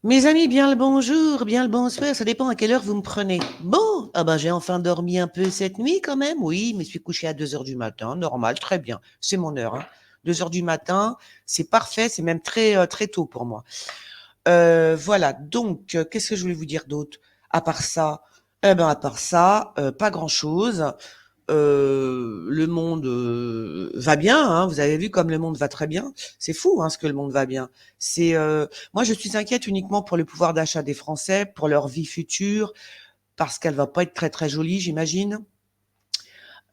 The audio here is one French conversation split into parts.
Mes amis, bien le bonjour, bien le bonsoir, ça dépend à quelle heure vous me prenez. Bon, ah ben j'ai enfin dormi un peu cette nuit quand même, oui, mais je suis couché à 2 heures du matin, normal, très bien, c'est mon heure. Hein. 2 heures du matin, c'est parfait, c'est même très tôt pour moi. Voilà, donc, qu'est-ce que je voulais vous dire d'autre? À part ça, à part ça, pas grand-chose. Le monde va bien, hein, vous avez vu comme le monde va très bien. C'est fou, hein, ce que le monde va bien. C'est moi, je suis inquiète uniquement pour le pouvoir d'achat des Français, pour leur vie future, parce qu'elle va pas être très jolie, j'imagine.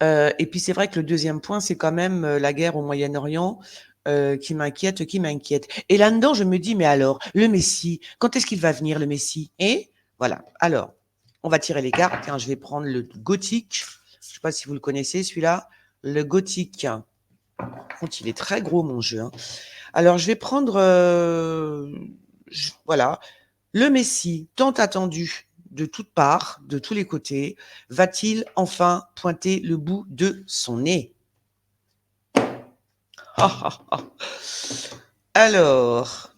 Et puis c'est vrai que le deuxième point, c'est quand même la guerre au Moyen-Orient. Qui m'inquiète, qui m'inquiète. Et là-dedans, je me dis, mais alors, le Messie, quand est-ce qu'il va venir, le Messie? Et voilà. Alors, on va tirer les cartes. Tiens, je vais prendre le gothique. Je sais pas si vous le connaissez, celui-là. Le gothique. Contre, il est très gros, mon jeu. Hein. Alors, je vais prendre... voilà. Le Messie, tant attendu de toutes parts, de tous les côtés, va-t-il enfin pointer le bout de son nez? Alors...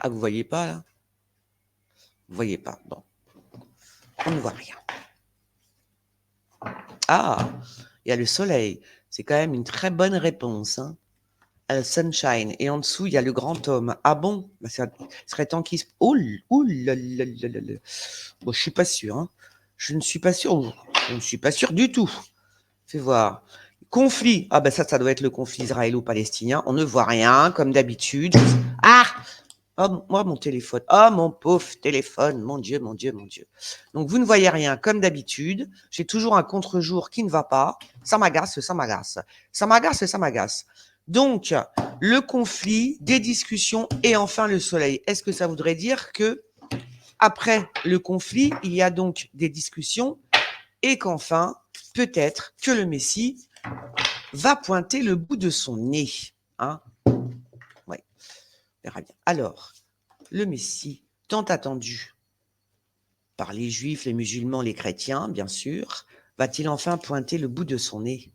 Ah, vous voyez pas, là? Vous voyez pas. Bon. On ne voit rien. Ah, il y a le soleil. C'est quand même une très bonne réponse. Hein. Sunshine. Et en dessous, il y a le grand homme. Ah bon? Ça serait temps qu'il se... Oh, là, là, là, là, là. Bon, je suis pas sûr. Hein. Je ne suis pas sûr. Oh, je ne suis pas sûr du tout. Fais voir. Conflit. Ah ben ça doit être le conflit israélo-palestinien. On ne voit rien, comme d'habitude. Ah! Oh, moi, mon téléphone. Oh, mon pauvre téléphone. Mon Dieu, mon Dieu, mon Dieu. Donc, vous ne voyez rien, comme d'habitude. J'ai toujours un contre-jour qui ne va pas. Ça m'agace, ça m'agace. Ça m'agace, ça m'agace. Donc, le conflit, des discussions et enfin le soleil. Est-ce que ça voudrait dire que après le conflit, il y a donc des discussions et qu'enfin, peut-être que le Messie va pointer le bout de son nez. Hein? Oui, on verra bien. Alors, le Messie, tant attendu par les Juifs, les musulmans, les chrétiens, bien sûr, va-t-il enfin pointer le bout de son nez?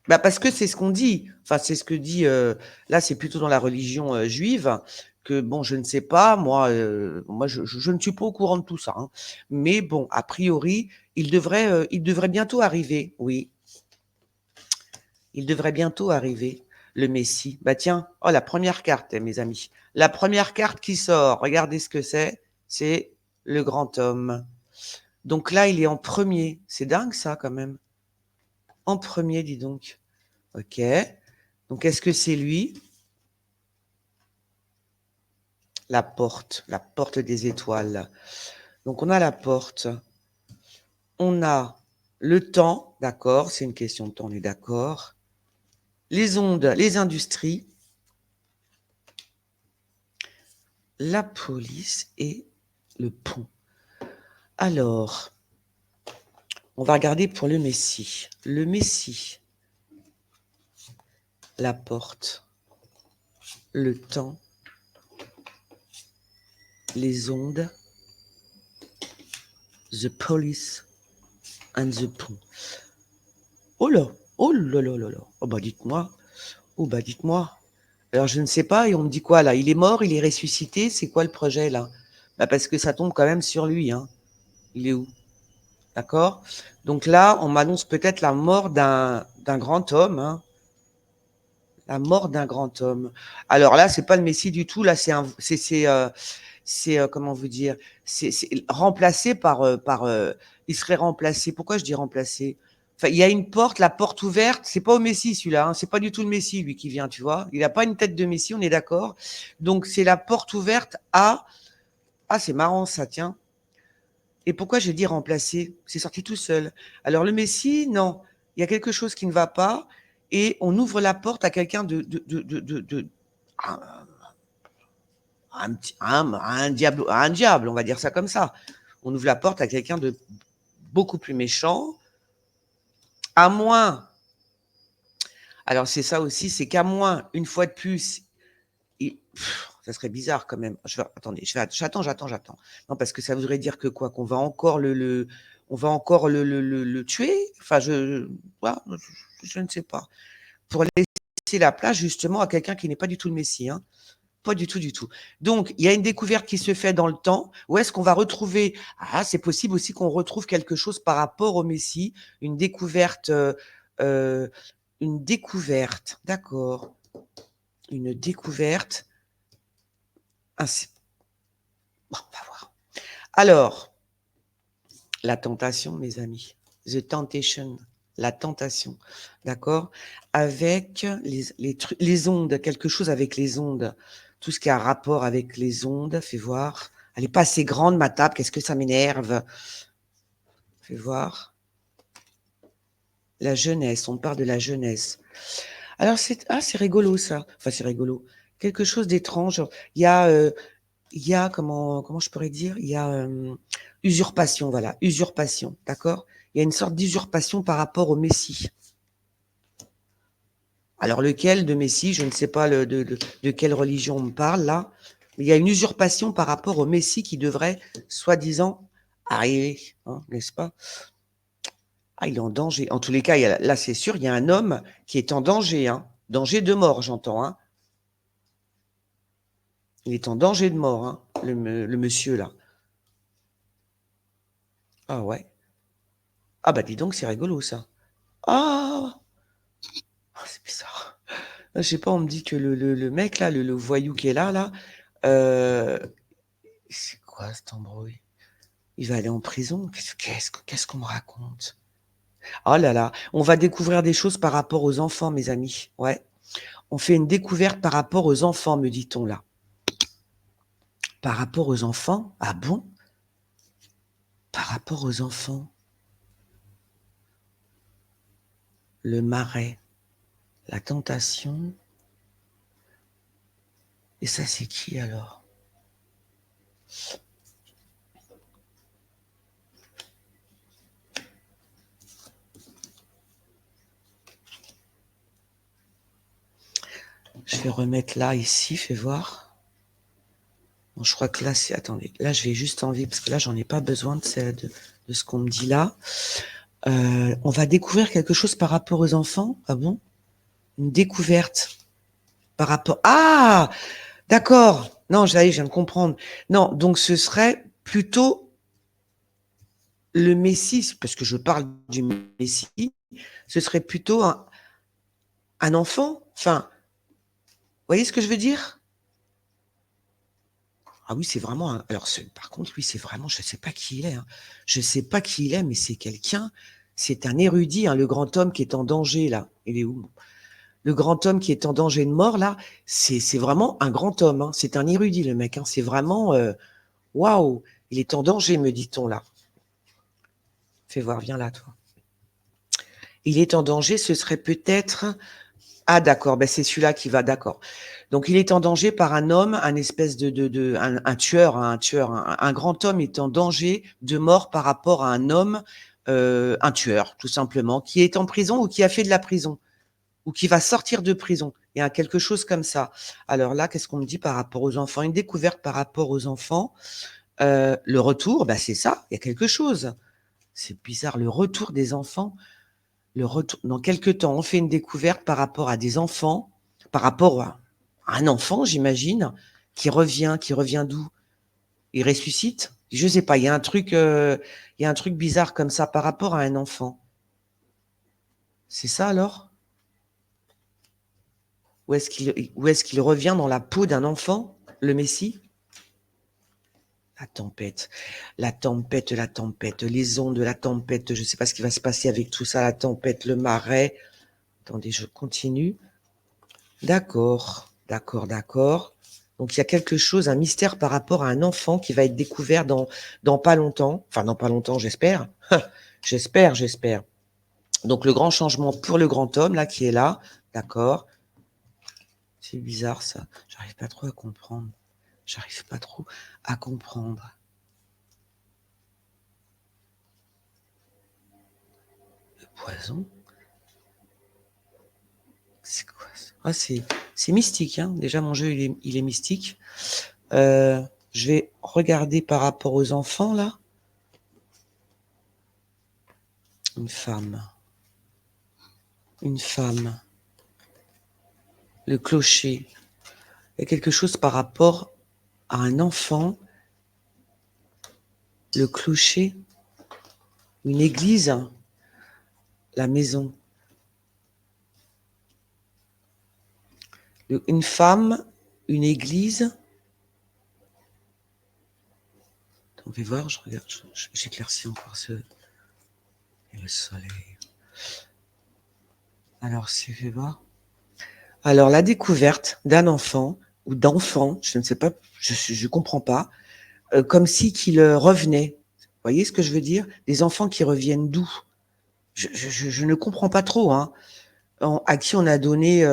Bah parce que c'est ce qu'on dit. Enfin, c'est ce que dit. Là, c'est plutôt dans la religion juive que bon, je ne sais pas. Moi, je ne suis pas au courant de tout ça. Hein. Mais bon, a priori, il devrait bientôt arriver. Oui, il devrait bientôt arriver. Le Messie. Bah tiens, oh la première carte, mes amis. La première carte qui sort. Regardez ce que c'est. C'est le grand homme. Donc là, il est en premier. C'est dingue ça, quand même. En premier, dis donc. Ok. Donc, est-ce que c'est lui? La porte des étoiles. Donc, on a la porte. On a le temps, d'accord, c'est une question de temps, on est d'accord. Les ondes, les industries, la police et le pont. Alors, on va regarder pour le Messie. Le Messie, la porte, le temps, les ondes, the police and the pont. Oh là, oh là là là là. Oh bah dites-moi, oh bah dites-moi. Alors je ne sais pas, et on me dit quoi là? Il est mort, il est ressuscité, c'est quoi le projet là? Bah parce que ça tombe quand même sur lui, hein. Il est où? D'accord? Donc là, on m'annonce peut-être la mort d'un grand homme, hein. La mort d'un grand homme. Alors là, c'est pas le Messie du tout, là c'est comment vous dire? C'est remplacé il serait remplacé. Pourquoi je dis remplacé? Enfin, il y a une porte, la porte ouverte. C'est pas au Messie celui-là. Hein, c'est pas du tout le Messie lui qui vient, tu vois. Il a pas une tête de Messie, on est d'accord. Donc c'est la porte ouverte à. Ah, c'est marrant ça, tiens. Et pourquoi j'ai dit remplacé? C'est sorti tout seul. Alors le Messie, non. Il y a quelque chose qui ne va pas et on ouvre la porte à quelqu'un de un diable, on va dire ça comme ça. On ouvre la porte à quelqu'un de beaucoup plus méchant, à moins. Alors c'est ça aussi, c'est qu'à moins, une fois de plus, ça serait bizarre quand même. Attendez, j'attends. Non, parce que ça voudrait dire que quoi, qu'on va encore on va encore le tuer. Enfin, voilà, je ne sais pas. Pour laisser la place justement à quelqu'un qui n'est pas du tout le Messie, hein. Pas du tout, du tout. Donc, il y a une découverte qui se fait dans le temps. Où est-ce qu'on va retrouver? Ah, c'est possible aussi qu'on retrouve quelque chose par rapport au Messie, une découverte, euh, une découverte, d'accord, une découverte. Ah, bon, on va voir. Alors, la tentation, mes amis, the temptation, la tentation, d'accord, avec les ondes, quelque chose avec les ondes, tout ce qui a rapport avec les ondes, fais voir. Elle n'est pas assez grande, ma table, qu'est-ce que ça m'énerve. Fais voir. La jeunesse, on parle de la jeunesse. Alors, c'est rigolo, ça. Enfin, c'est rigolo. Quelque chose d'étrange. Il y a comment je pourrais dire? Il y a usurpation, voilà, usurpation, d'accord? Il y a une sorte d'usurpation par rapport au Messie. Alors, lequel de Messie? Je ne sais pas de quelle religion on me parle, là. Mais il y a une usurpation par rapport au Messie qui devrait, soi-disant, arriver, hein, n'est-ce pas? Ah, il est en danger. En tous les cas, là, c'est sûr, il y a un homme qui est en danger, hein. Danger de mort, j'entends, hein. Il est en danger de mort, hein, le monsieur, là. Ah ouais. Ah bah dis donc, c'est rigolo, ça. Ah, c'est bizarre. Je sais pas, on me dit que le mec, là, le voyou qui est là, euh, c'est quoi cet embrouille? Il va aller en prison? Qu'est-ce qu'on me raconte? Oh là là, on va découvrir des choses par rapport aux enfants, mes amis. Ouais. On fait une découverte par rapport aux enfants, me dit-on là. Par rapport aux enfants? Ah bon? Par rapport aux enfants? Le marais, la tentation. Et ça, c'est qui alors? Je vais remettre là, ici, fais voir. Bon, je crois que là, c'est... Attendez, là, je vais juste enlever, parce que là, j'en ai pas besoin de ce qu'on me dit là. On va découvrir quelque chose par rapport aux enfants. Ah bon? Une découverte par rapport... Ah! D'accord. Non, je viens de comprendre. Non, donc ce serait plutôt le Messie, parce que je parle du Messie, ce serait plutôt un enfant. Enfin, vous voyez ce que je veux dire? Ah oui, c'est vraiment alors par contre, lui, c'est vraiment je ne sais pas qui il est, hein. Je ne sais pas qui il est, mais c'est quelqu'un, c'est un érudit, hein, le grand homme qui est en danger là. Il est où? Le grand homme qui est en danger de mort là, c'est vraiment un grand homme, hein. C'est un érudit le mec, hein. C'est vraiment waouh, il est en danger, me dit-on là. Fais voir, viens là, toi. Il est en danger, ce serait peut-être ah d'accord, ben c'est celui-là qui va, d'accord. Donc il est en danger par un homme, un espèce un tueur, hein, un grand homme est en danger de mort par rapport à un homme, un tueur tout simplement, qui est en prison ou qui a fait de la prison ou qui va sortir de prison. Il y a quelque chose comme ça. Alors là, qu'est-ce qu'on me dit par rapport aux enfants? Une découverte par rapport aux enfants. Le retour, ben c'est ça, il y a quelque chose. C'est bizarre, le retour des enfants. Le retour, dans quelques temps, on fait une découverte par rapport à des enfants, par rapport à un enfant, j'imagine, qui revient d'où? Il ressuscite? Je sais pas, il y a un truc bizarre comme ça par rapport à un enfant. C'est ça alors? Où est-ce qu'il revient dans la peau d'un enfant, le Messie? La tempête, la tempête, la tempête, les ondes de la tempête, je ne sais pas ce qui va se passer avec tout ça, la tempête, le marais. Attendez, je continue. D'accord, d'accord, d'accord. Donc il y a quelque chose, un mystère par rapport à un enfant qui va être découvert dans pas longtemps. Enfin, dans pas longtemps, j'espère. J'espère. Donc le grand changement pour le grand homme, là, qui est là. D'accord. C'est bizarre, ça. J'arrive pas trop à comprendre. J'arrive pas trop à comprendre. Le poison? C'est quoi ça? Ah, c'est mystique, hein. Déjà, mon jeu, il est mystique. Je vais regarder par rapport aux enfants, là. Une femme. Une femme. Le clocher. Il y a quelque chose par rapport à un enfant. Le clocher. Une église. La maison. Une femme. Une église. On va voir, je regarde. J'éclaircis encore ce... Et le soleil. Alors, c'est fait voir. Alors, la découverte d'un enfant ou d'enfants, je ne sais pas, je ne comprends pas, comme si qu'il revenait. Vous voyez ce que je veux dire? Des enfants qui reviennent d'où? Je ne comprends pas trop, hein. À qui on a donné...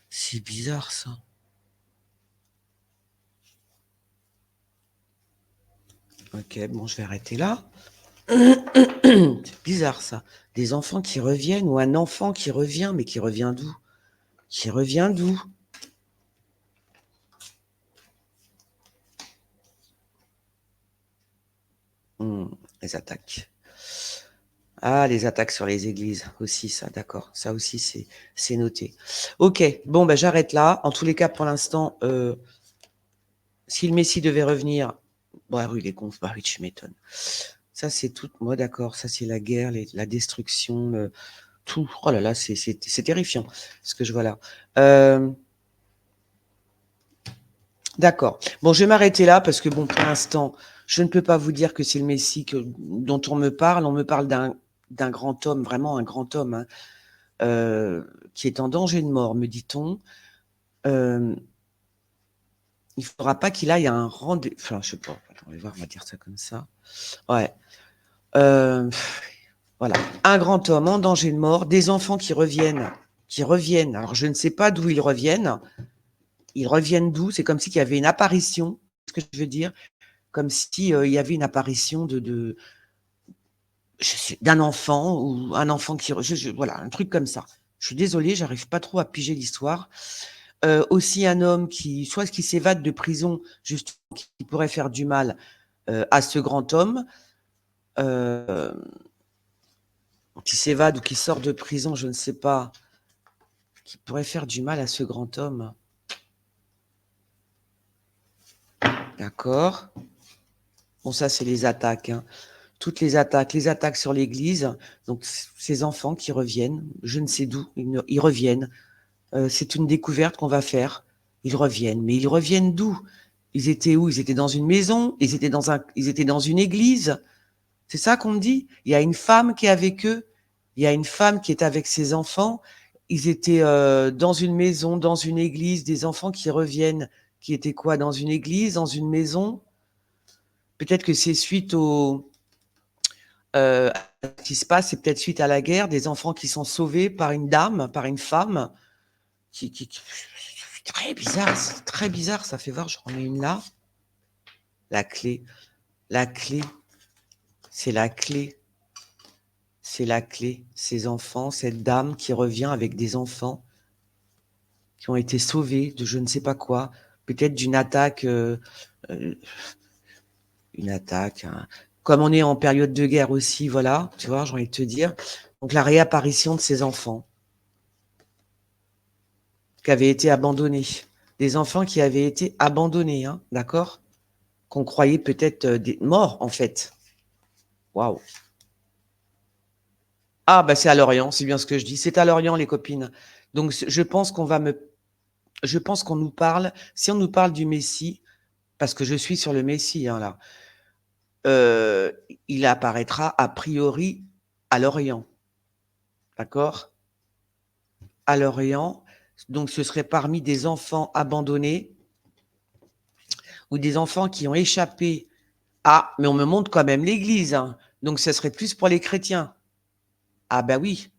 C'est bizarre, ça. Ok, bon, je vais arrêter là. C'est bizarre, ça. Des enfants qui reviennent ou un enfant qui revient, mais qui revient d'où? Qui revient d'où? Les attaques. Ah, les attaques sur les églises aussi, ça, d'accord. Ça aussi, c'est noté. Ok, bon, ben, j'arrête là. En tous les cas, pour l'instant, si le Messie devait revenir, bah oui, les confs, bah oui, tu m'étonnes. Ça, c'est tout. Moi, d'accord. Ça, c'est la guerre, la destruction, tout. Oh là là, c'est terrifiant ce que je vois là. D'accord. Bon, je vais m'arrêter là parce que, bon, pour l'instant, je ne peux pas vous dire que c'est le Messie dont on me parle. On me parle d'un grand homme, vraiment un grand homme, hein, qui est en danger de mort, me dit-on. Il ne faudra pas qu'il aille à un rendez-vous. Enfin, je sais pas. Attends, on va voir, on va dire ça comme ça. Ouais. Voilà. Un grand homme en danger de mort, des enfants qui reviennent. Qui reviennent. Alors, je ne sais pas d'où ils reviennent. Ils reviennent d'où? C'est comme s'il y avait une apparition. Ce que je veux dire, comme si il y avait une apparition d'un enfant ou un enfant qui voilà, un truc comme ça. Je suis désolée, j'arrive pas trop à piger l'histoire. Aussi un homme soit qui s'évade de prison, justement, qui pourrait faire du mal à ce grand homme, qui s'évade ou qui sort de prison, je ne sais pas, qui pourrait faire du mal à ce grand homme. D'accord. Bon, ça, c'est les attaques, hein. Toutes les attaques sur l'église. Donc, ces enfants qui reviennent, je ne sais d'où, ils reviennent. C'est une découverte qu'on va faire. Ils reviennent. Mais ils reviennent d'où? Ils étaient où? Ils étaient dans une maison? Ils étaient dans une église? C'est ça qu'on me dit? Il y a une femme qui est avec eux. Il y a une femme qui est avec ses enfants. Ils étaient dans une maison, dans une église, des enfants qui reviennent. Qui étaient quoi? Dans une église, dans une maison? Peut-être que c'est suite ce qui se passe, c'est peut-être suite à la guerre, des enfants qui sont sauvés par une dame, par une femme. Très bizarre, c'est très bizarre. Ça fait voir, je remets une là. La clé. La clé. C'est la clé. C'est la clé. Ces enfants, cette dame qui revient avec des enfants qui ont été sauvés de je ne sais pas quoi, peut-être d'une attaque, une attaque. Hein. Comme on est en période de guerre aussi, voilà, tu vois, j'ai envie de te dire. Donc la réapparition de ces enfants qui avaient été abandonnés. Des enfants qui avaient été abandonnés, hein, d'accord? Qu'on croyait peut-être des morts, en fait. Waouh. Ah, bah c'est à Lorient, c'est bien ce que je dis. C'est à Lorient, les copines. Donc, je pense qu'on nous parle, si on nous parle du Messie, parce que je suis sur le Messie, hein, là, euh, il apparaîtra a priori à Lorient. D'accord? À Lorient. Donc, ce serait parmi des enfants abandonnés ou des enfants qui ont échappé. Ah, mais on me montre quand même l'église, hein. Donc, ce serait plus pour les chrétiens. Ah, ben oui,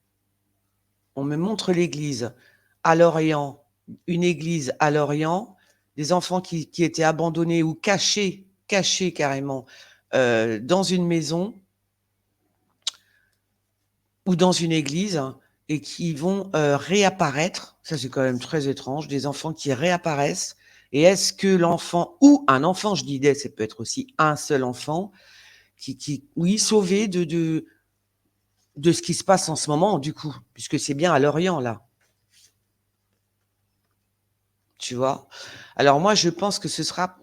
on me montre l'église à Lorient, une église à Lorient, des enfants qui étaient abandonnés ou cachés carrément dans une maison ou dans une église et qui vont réapparaître. Ça, c'est quand même très étrange, des enfants qui réapparaissent. Et est-ce que l'enfant, ou un enfant, je disais, ça peut être aussi un seul enfant, oui, sauvé de ce qui se passe en ce moment, du coup, puisque c'est bien à Lorient, là. tu vois? Alors moi, je pense que ce sera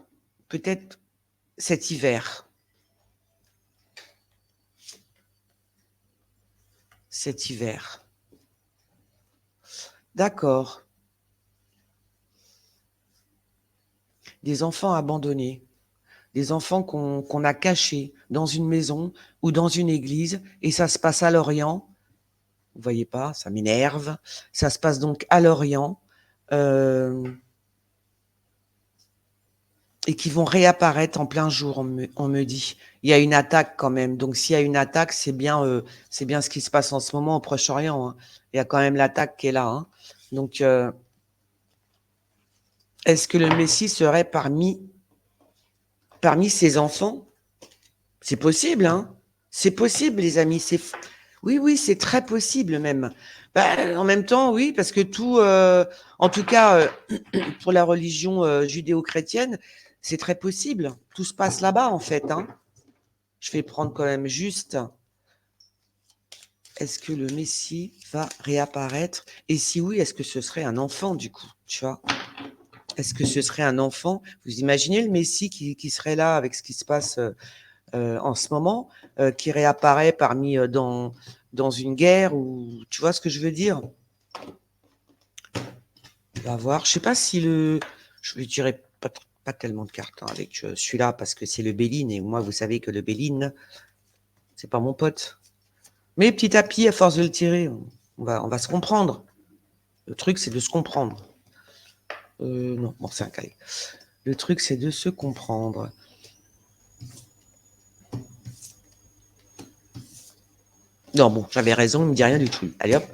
peut-être cet hiver. Cet hiver. D'accord. Des enfants abandonnés. Des enfants qu'on a cachés dans une maison ou dans une église et ça se passe à Lorient. Vous voyez pas? Ça m'énerve. Ça se passe donc à Lorient, et qui vont réapparaître en plein jour, on me dit. Il y a une attaque quand même. Donc s'il y a une attaque, c'est bien ce qui se passe en ce moment au Proche-Orient, hein. Il y a quand même l'attaque qui est là, hein. Donc, est-ce que le Messie serait parmi ses enfants? C'est possible, hein. C'est possible, les amis. Oui, oui, c'est très possible même. En même temps, oui, parce que tout, en tout cas, pour la religion judéo-chrétienne, c'est très possible. Tout se passe là-bas, en fait, hein. Je vais prendre quand même juste. Est-ce que le Messie va réapparaître? Et si oui, est-ce que ce serait un enfant, du coup? Tu vois? Est-ce que ce serait un enfant? Vous imaginez le Messie qui serait là avec ce qui se passe en ce moment, qui réapparaît dans une guerre, ou tu vois ce que je veux dire? On va voir. Je sais pas si je lui dirais pas tellement de cartes, hein, avec celui-là, parce que c'est le Béline, et moi, vous savez que le Béline, c'est pas mon pote. Mais petit à petit, à force de le tirer, on va se comprendre. Le truc, c'est de se comprendre. Non, bon, c'est un cahier. Le truc, c'est de se comprendre. Non, bon, j'avais raison, il me dit rien du tout. Allez hop.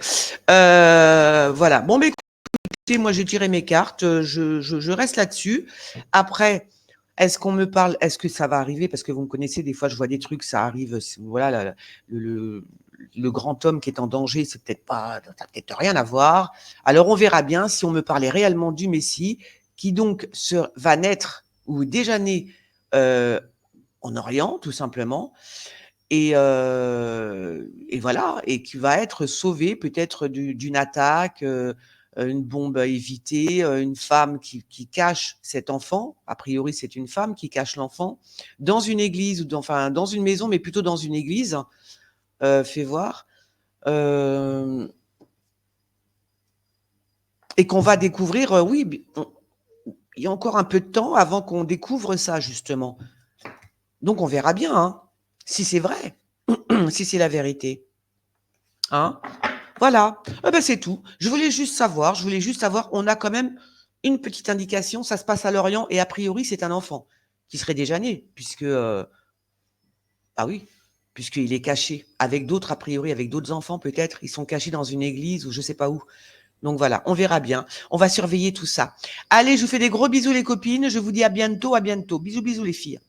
Voilà. Bon, mais écoutez, moi, j'ai tiré mes cartes. Je reste là-dessus. Après, est-ce qu'on me parle? Est-ce que ça va arriver? Parce que vous me connaissez, des fois, je vois des trucs, ça arrive. Voilà, le grand homme qui est en danger, c'est peut-être pas, ça n'a peut-être rien à voir. Alors, on verra bien si on me parlait réellement du Messie, qui donc va naître ou est déjà né en Orient, tout simplement. Et voilà, et qui va être sauvé peut-être d'une attaque, une bombe à éviter, une femme qui cache cet enfant. A priori, c'est une femme qui cache l'enfant dans une église, ou enfin dans une maison, mais plutôt dans une église. Fais voir. Euh, et qu'on va découvrir, oui, il y a encore un peu de temps avant qu'on découvre ça, justement. Donc on verra bien, hein, si c'est vrai, si c'est la vérité. Hein. Voilà, c'est tout. Je voulais juste savoir, on a quand même une petite indication, ça se passe à Lorient et a priori c'est un enfant qui serait déjà né, puisque, ah oui, puisqu'il est caché avec d'autres, a priori avec d'autres enfants peut-être, ils sont cachés dans une église ou je sais pas où. Donc voilà, on verra bien, on va surveiller tout ça. Allez, je vous fais des gros bisous les copines, je vous dis à bientôt, bisous bisous les filles.